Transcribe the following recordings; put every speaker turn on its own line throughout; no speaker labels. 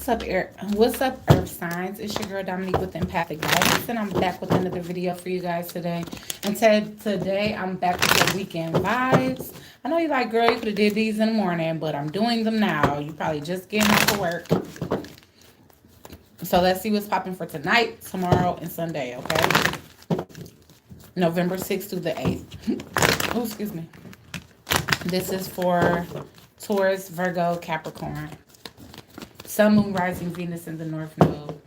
What's up, Earth Signs? It's your girl Dominique with Empathic Guidance, and I'm back with another video for you guys today. And today I'm back with your weekend vibes. I know you like, girl, you could have did these in the morning, but I'm doing them now. You probably just getting off of work. So let's see what's popping for tonight, tomorrow, and Sunday, okay? November 6th through the 8th. Oh, excuse me. This is for Taurus, Virgo, Capricorn. Sun, Moon, Rising, Venus in the North Node.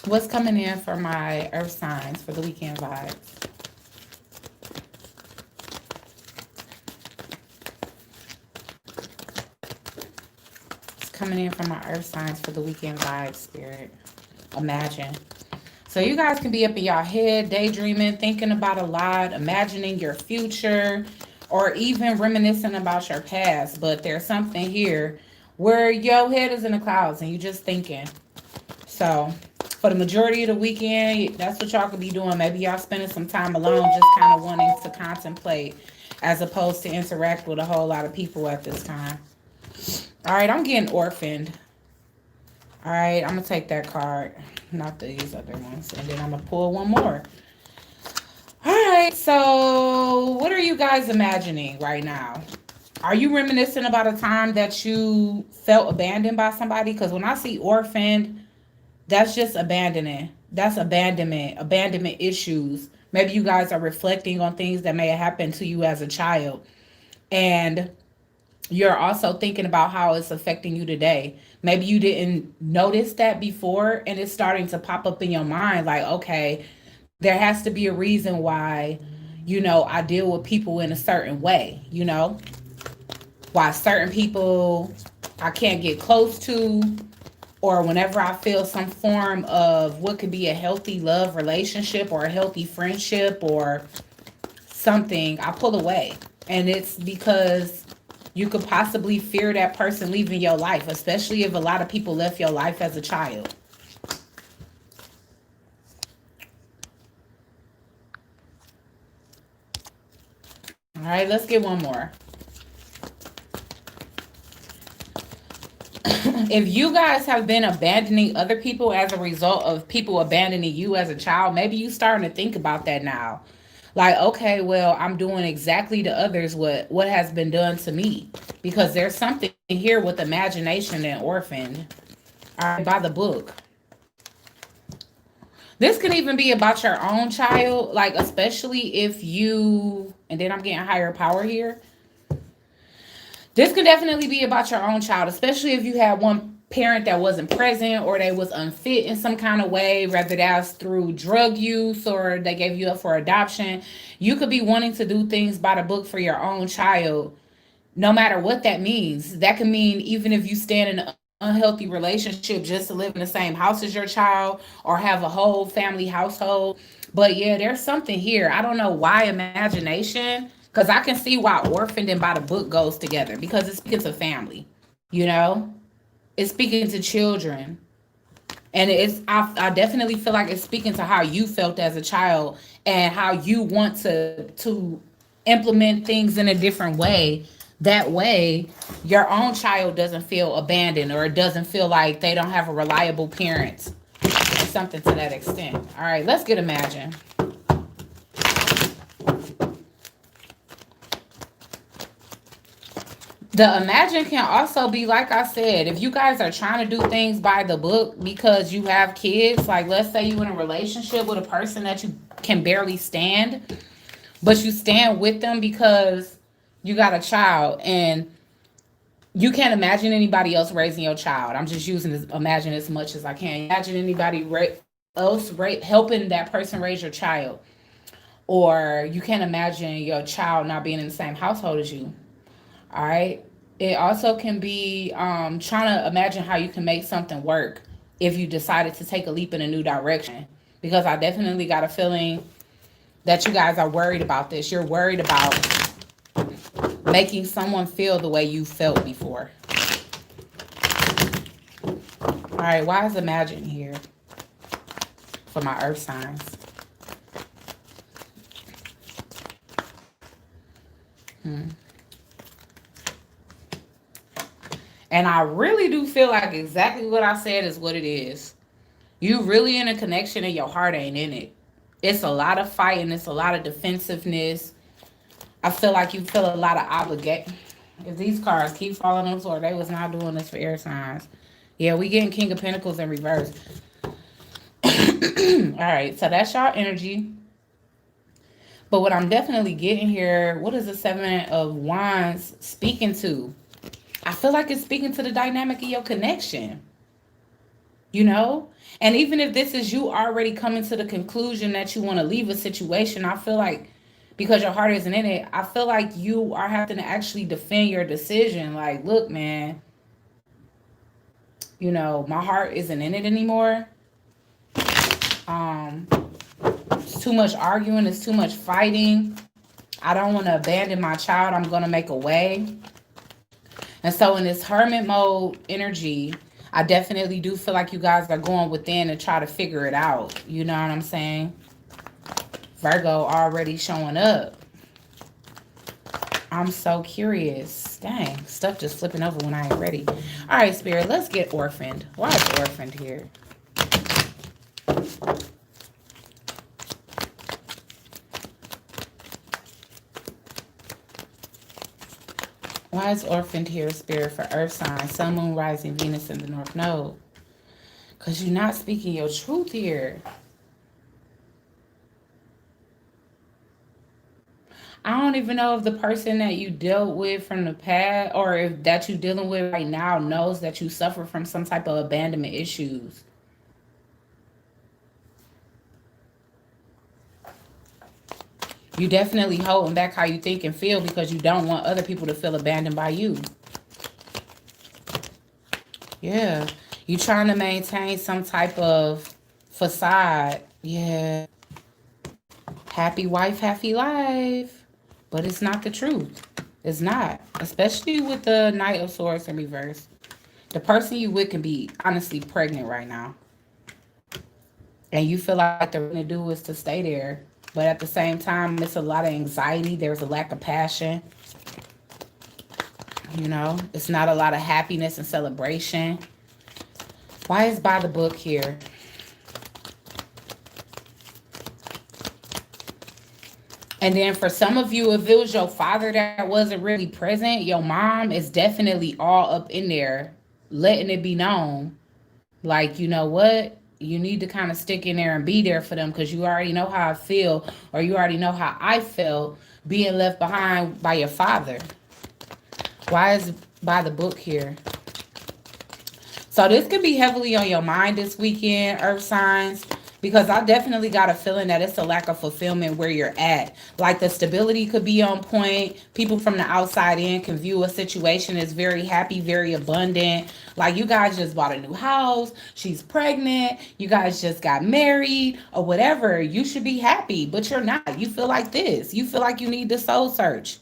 What's coming in for my Earth signs for the weekend vibes? What's coming in for my Earth signs for the weekend vibes, Spirit? Imagine. So you guys can be up in your head, daydreaming, thinking about a lot, imagining your future, or even reminiscing about your past. But there's something here where your head is in the clouds and you just thinking. So for the majority of the weekend, that's what y'all could be doing. Maybe y'all spending some time alone, just kind of wanting to contemplate as opposed to interact with a whole lot of people at this time. All right, I'm getting orphaned. All right, I'm going to take that card, not these other ones, and then I'm going to pull one more. All right, so what are you guys imagining right now? Are you reminiscing about a time that you felt abandoned by somebody? Because when I see orphaned, that's just abandoning. That's abandonment issues. Maybe you guys are reflecting on things that may have happened to you as a child. And you're also thinking about how it's affecting you today. Maybe you didn't notice that before and it's starting to pop up in your mind like, okay, there has to be a reason why, I deal with people in a certain way, why certain people I can't get close to, or whenever I feel some form of what could be a healthy love relationship or a healthy friendship or something, I pull away. And it's because you could possibly fear that person leaving your life, especially if a lot of people left your life as a child. All right, let's get one more. If you guys have been abandoning other people as a result of people abandoning you as a child, maybe you starting to think about that now. Like, okay, well, I'm doing exactly to others what has been done to me. Because there's something here with imagination and orphan. All right, by the book. This can even be about your own child, like especially if you, and then I'm getting higher power here. This could definitely be about your own child, especially if you had one parent that wasn't present or they was unfit in some kind of way, whether that's through drug use or they gave you up for adoption. You could be wanting to do things by the book for your own child, no matter what that means. That could mean even if you stand in an unhealthy relationship just to live in the same house as your child or have a whole family household. But yeah, there's something here. I don't know why imagination, because I can see why orphaned and by the book goes together because it's speaking to family, you know? It's speaking to children. And I definitely feel like it's speaking to how you felt as a child and how you want to implement things in a different way. That way your own child doesn't feel abandoned or it doesn't feel like they don't have a reliable parent or something to that extent. All right, let's get Imagine. The Imagine can also be, like I said, if you guys are trying to do things by the book because you have kids, like let's say you in a relationship with a person that you can barely stand, but you stand with them because you got a child and you can't imagine anybody else raising your child. I'm just using this imagine as much as I can. Imagine anybody helping that person raise your child. Or you can't imagine your child not being in the same household as you. All right. It also can be trying to imagine how you can make something work if you decided to take a leap in a new direction. Because I definitely got a feeling that you guys are worried about this. You're worried about making someone feel the way you felt before. All right, why is Imagine here for my Earth signs? And I really do feel like exactly what I said is what it is. You really in a connection and your heart ain't in it. It's a lot of fighting. It's a lot of defensiveness. I feel like you feel a lot of obligation. If these cards keep falling on the floor, they was not doing this for air signs. Yeah, we getting King of Pentacles in reverse. All right, so that's y'all energy. But what I'm definitely getting here, what is the Seven of Wands speaking to? I feel like it's speaking to the dynamic of your connection. You know? And even if this is you already coming to the conclusion that you want to leave a situation, I feel like because your heart isn't in it, I feel like you are having to actually defend your decision. Like, look, man, you know, my heart isn't in it anymore. Um, it's too much arguing, it's too much fighting. I don't want to abandon my child. I'm going to make a way. And so in this hermit mode energy, I definitely do feel like you guys are going within and try to figure it out. You know what I'm saying? Virgo already showing up. I'm so curious. Dang, stuff just flipping over when I ain't ready. All right, Spirit, let's get orphaned. Why is orphaned here? Why is orphaned here, Spirit, for Earth sign, Sun, Moon, Rising, Venus in the North Node? Because you're not speaking your truth here. I don't even know if the person that you dealt with from the past or if that you're dealing with right now knows that you suffer from some type of abandonment issues. You definitely holding back how you think and feel because you don't want other people to feel abandoned by you. Yeah. You trying to maintain some type of facade. Yeah. Happy wife, happy life. But it's not the truth. It's not. Especially with the Knight of Swords in reverse. The person you with can be honestly pregnant right now. And you feel like the thing to do is to stay there. But at the same time, it's a lot of anxiety. There's a lack of passion. You know, it's not a lot of happiness and celebration. Why is by the book here? And then for some of you, if it was your father that wasn't really present, your mom is definitely all up in there, letting it be known. Like, you know what? You need to kind of stick in there and be there for them because you already know how I feel, or you already know how I felt being left behind by your father. Why is by the book here? So this could be heavily on your mind this weekend, Earth signs, because I definitely got a feeling that it's a lack of fulfillment where you're at. Like the stability could be on point. People from the outside in can view a situation as very happy, very abundant. Like you guys just bought a new house. She's pregnant. You guys just got married or whatever. You should be happy, but you're not. You feel like this. You feel like you need the soul search.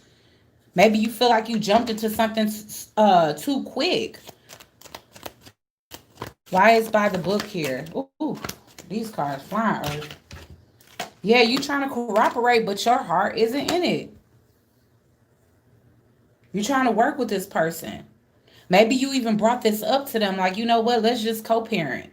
Maybe you feel like you jumped into something too quick. Why is by the book here? Ooh, these cards flying, Earth. Yeah, you trying to cooperate, but your heart isn't in it. You're trying to work with this person. Maybe you even brought this up to them, like, you know what, let's just co-parent.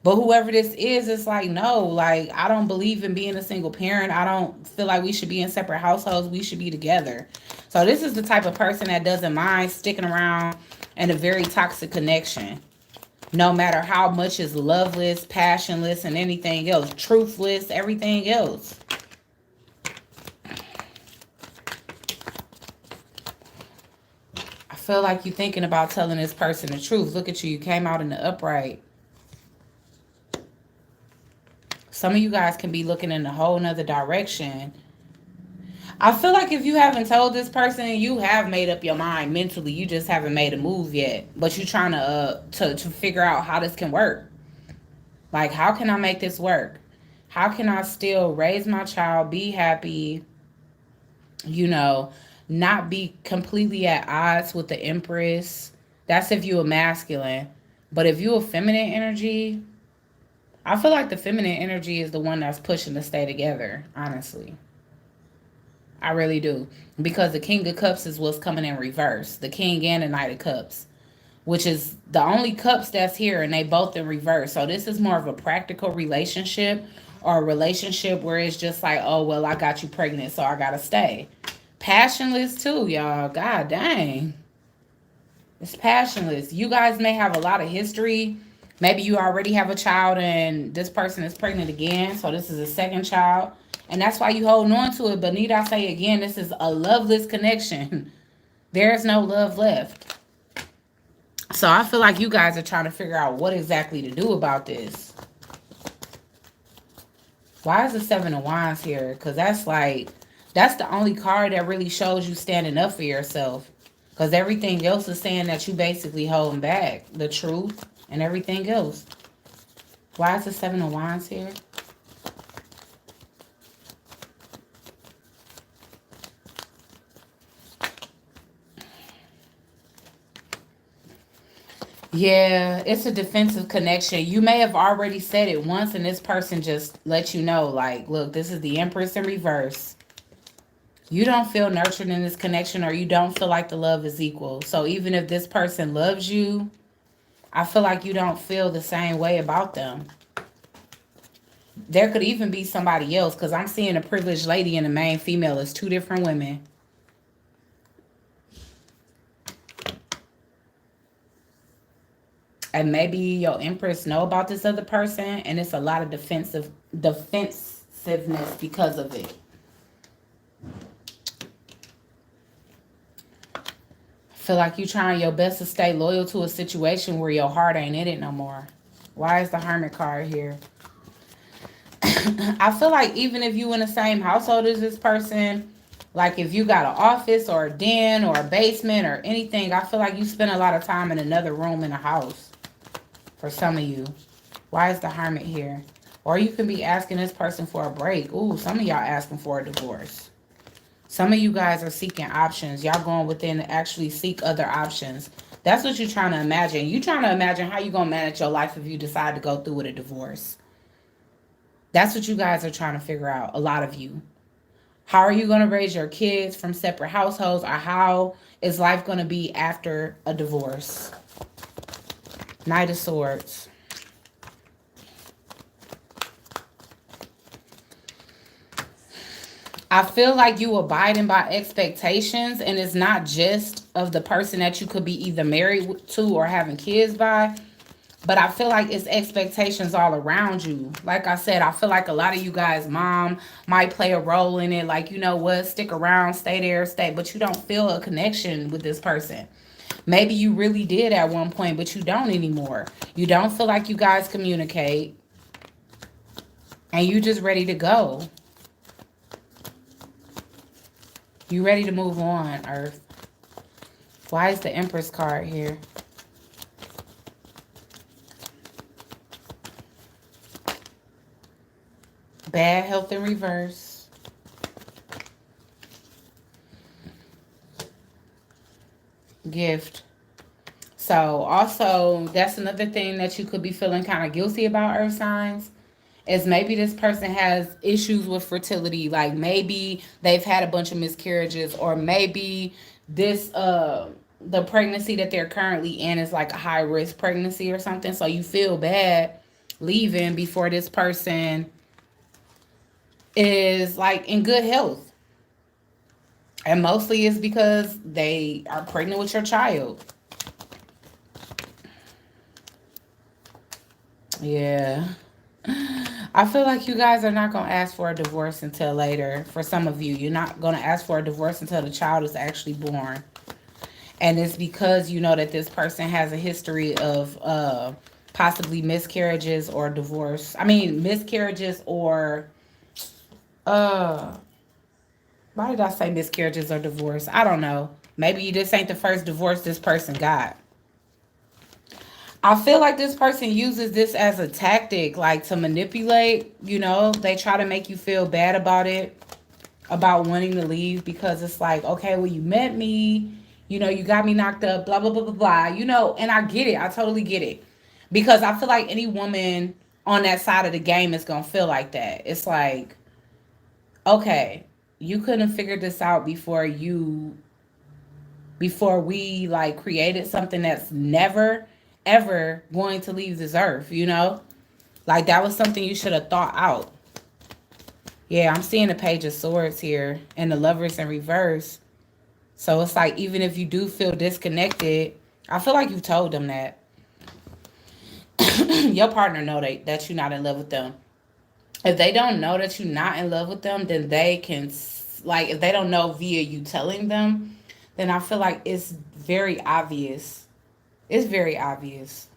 But whoever this is, it's like, no, like, I don't believe in being a single parent. I don't feel like we should be in separate households. We should be together. So this is the type of person that doesn't mind sticking around in a very toxic connection. No matter how much is loveless, passionless, and anything else, truthless, everything else. I feel like you're thinking about telling this person the truth. Look at you. You came out in the upright. Some of you guys can be looking in a whole nother direction. I feel like if you haven't told this person, you have made up your mind mentally. You just haven't made a move yet. But you're trying to figure out how this can work. Like, how can I make this work? How can I still raise my child, be happy, you know, not be completely at odds with the Empress? That's if you're a masculine. But if you're a feminine energy, I feel like the feminine energy is the one that's pushing to stay together, honestly. I really do. Because the King of Cups is what's coming in reverse. The King and the Knight of Cups, which is the only cups that's here, and they both in reverse. So this is more of a practical relationship, or a relationship where it's just like, oh, well, I got you pregnant, so I got to stay. Passionless too, y'all. God dang. It's passionless. You guys may have a lot of history. Maybe you already have a child and this person is pregnant again. So this is a second child. And that's why you holding on to it. But need I say again, this is a loveless connection. There's no love left. So I feel like you guys are trying to figure out what exactly to do about this. Why is the Seven of Wands here? Because that's the only card that really shows you standing up for yourself. Because everything else is saying that you basically holding back the truth and everything else. Why is the Seven of Wands here? Yeah, it's a defensive connection. You may have already said it once and this person just let you know, like, look, this is the Empress in reverse. You don't feel nurtured in this connection, or you don't feel like the love is equal. So even if this person loves you, I feel like you don't feel the same way about them. There could even be somebody else, because I'm seeing a privileged lady and a main female as two different women. And maybe your Empress know about this other person, and it's a lot of defensiveness because of it. Feel like you trying your best to stay loyal to a situation where your heart ain't in it no more. Why is the Hermit card here? I feel like even if you in the same household as this person, like if you got an office or a den or a basement or anything, I feel like you spend a lot of time in another room in a house for some of you. Why is the Hermit here? Or you can be asking this person for a break. Ooh, some of y'all asking for a divorce. Some of you guys are seeking options. Y'all going within to actually seek other options. That's what you're trying to imagine. You're trying to imagine how you're going to manage your life if you decide to go through with a divorce. That's what you guys are trying to figure out, a lot of you. How are you going to raise your kids from separate households, or how is life going to be after a divorce? Knight of Swords. I feel like you abiding by expectations, and it's not just of the person that you could be either married to or having kids by, but I feel like it's expectations all around you. Like I said, I feel like a lot of you guys' mom might play a role in it. Like, you know what, stick around, stay there, stay. But you don't feel a connection with this person. Maybe you really did at one point, but you don't anymore. You don't feel like you guys communicate. And you just ready to go. You ready to move on, Earth. Why is the Empress card here? Bad health in reverse. Gift. So also, that's another thing that you could be feeling kind of guilty about, Earth signs, is maybe this person has issues with fertility. Like maybe they've had a bunch of miscarriages, or maybe this the pregnancy that they're currently in is like a high risk pregnancy or something. So you feel bad leaving before this person is like in good health. And mostly it's because they are pregnant with your child. Yeah. I feel like you guys are not going to ask for a divorce until later. For some of you, you're not going to ask for a divorce until the child is actually born. And it's because you know that this person has a history of possibly miscarriages or divorce. I mean, miscarriages or uh why did I say miscarriages or divorce? I don't know. Maybe this ain't the first divorce this person got. I feel like this person uses this as a tactic, like to manipulate. You know, they try to make you feel bad about it, about wanting to leave, because it's like, okay, well, you met me, you know, you got me knocked up, blah, blah, blah, blah, blah, you know, and I get it. I totally get it. Because I feel like any woman on that side of the game is going to feel like that. It's like, okay, you couldn't have figured this out before we like created something that's never ever going to leave this earth, you know? Like that was something you should have thought out. Yeah, I'm seeing the Page of Swords here and the Lovers in reverse. So it's like even if you do feel disconnected, I feel like you told them that. Your partner know that you're not in love with them. If they don't know that you're not in love with them, then they can like if they don't know via you telling them, then I feel like it's very obvious. It's very obvious.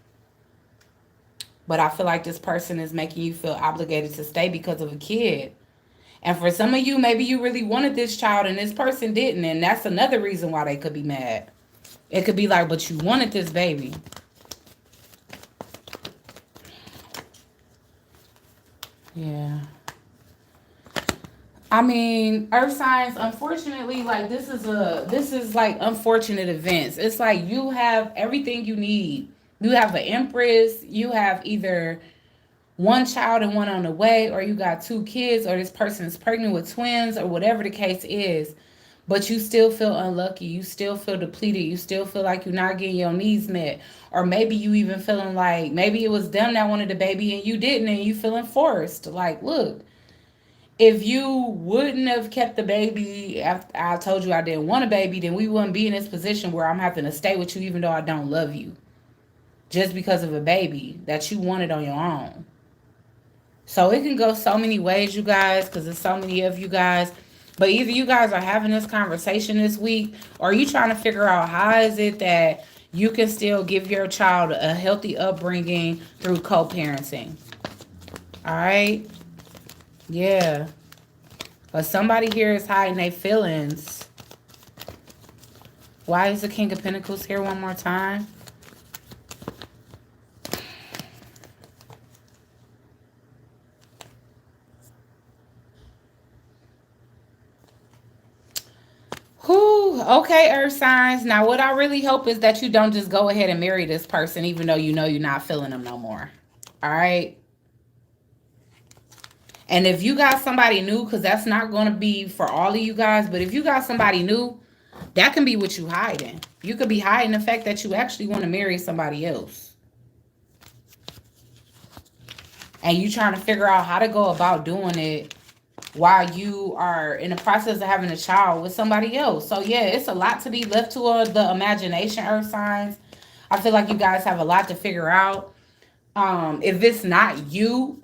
But I feel like this person is making you feel obligated to stay because of a kid. And for some of you, maybe you really wanted this child and this person didn't. And that's another reason why they could be mad. It could be like, but you wanted this baby. Yeah. I mean, earth signs, unfortunately, like this is like unfortunate events. It's like you have everything you need. You have an empress, you have either one child and one on the way, or you got two kids, or this person is pregnant with twins, or whatever the case is. But you still feel unlucky. You still feel depleted. You still feel like you're not getting your needs met. Or maybe you even feeling like maybe it was them that wanted the baby and you didn't, and you feeling forced. Like, look, if you wouldn't have kept the baby after I told you I didn't want a baby, then we wouldn't be in this position where I'm having to stay with you even though I don't love you. Just because of a baby that you wanted on your own. So it can go so many ways, you guys, because there's so many of you guys. But either you guys are having this conversation this week, or you trying to figure out how is it that you can still give your child a healthy upbringing through co-parenting. All right? Yeah. But somebody here is hiding their feelings. Why is the King of Pentacles here one more time? Whew, okay, earth signs. Now, what I really hope is that you don't just go ahead and marry this person, even though you know you're not feeling them no more. All right? And if you got somebody new, because that's not going to be for all of you guys, but if you got somebody new, that can be what you hiding. You could be hiding the fact that you actually want to marry somebody else. And you trying to figure out how to go about doing it while you are in the process of having a child with somebody else. So yeah, it's a lot to be left to the imagination, earth signs. I feel like you guys have a lot to figure out. If it's not you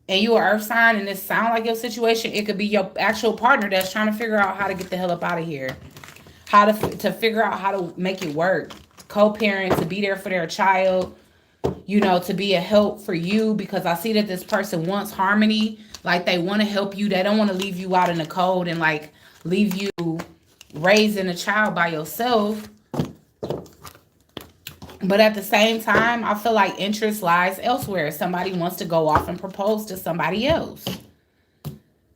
and you are earth sign and it sound like your situation, it could be your actual partner that's trying to figure out how to get the hell up out of here. How to figure out how to make it work. Co-parent, to be there for their child, you know, to be a help for you, because I see that this person wants harmony. Like they want to help you. They don't want to leave you out in the cold and like leave you raising a child by yourself. But at the same time, I feel like interest lies elsewhere. Somebody wants to go off and propose to somebody else.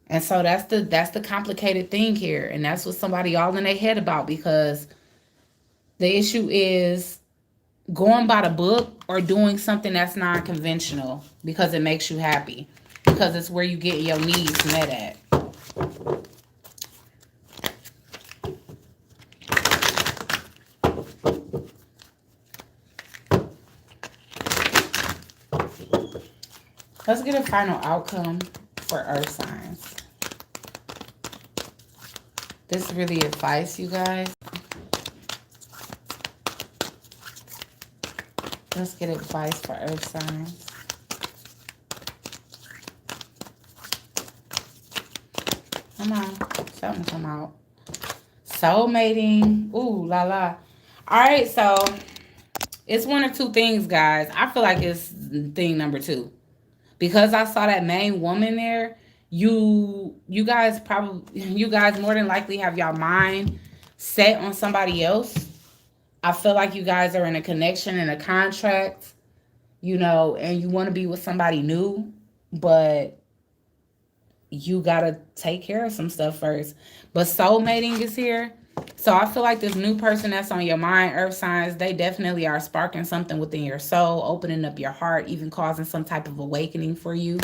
And so that's the complicated thing here. And that's what somebody all in their head about, because the issue is going by the book or doing something that's non-conventional because it makes you happy. Because it's where you get your needs met at. Let's get a final outcome for earth signs. This is really advice, you guys. Let's get advice for earth signs. Come on. Something come out. Soulmating. Ooh, la la. All right, so it's one or two things, guys. I feel like it's thing number 2. Because I saw that main woman there, you guys more than likely have your mind set on somebody else. I feel like you guys are in a connection and a contract, you know, and you want to be with somebody new, but you got to take care of some stuff first. But soulmating is here. So I feel like this new person that's on your mind, earth signs, they definitely are sparking something within your soul, opening up your heart, even causing some type of awakening for you.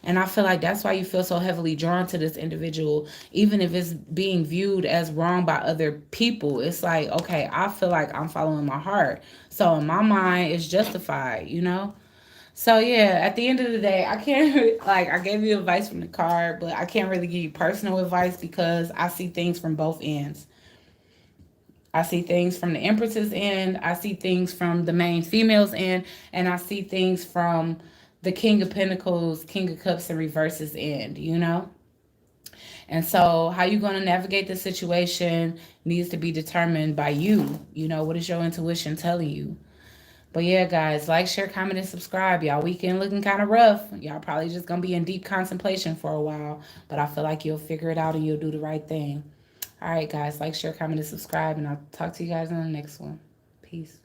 And I feel like that's why you feel so heavily drawn to this individual, even if it's being viewed as wrong by other people. It's like, okay, I feel like I'm following my heart. So in my mind, it's justified, you know? So yeah, at the end of the day, I can't like I gave you advice from the card, but I can't really give you personal advice because I see things from both ends. I see things from the Empress's end, I see things from the main female's end, and I see things from the King of Pentacles, King of Cups, and Reverses end, you know? And so how you going to navigate the situation needs to be determined by you. You know, what is your intuition telling you? But yeah, guys, like, share, comment, and subscribe. Y'all weekend looking kind of rough. Y'all probably just going to be in deep contemplation for a while. But I feel like you'll figure it out and you'll do the right thing. All right, guys, like, share, comment, and subscribe. And I'll talk to you guys in the next one. Peace.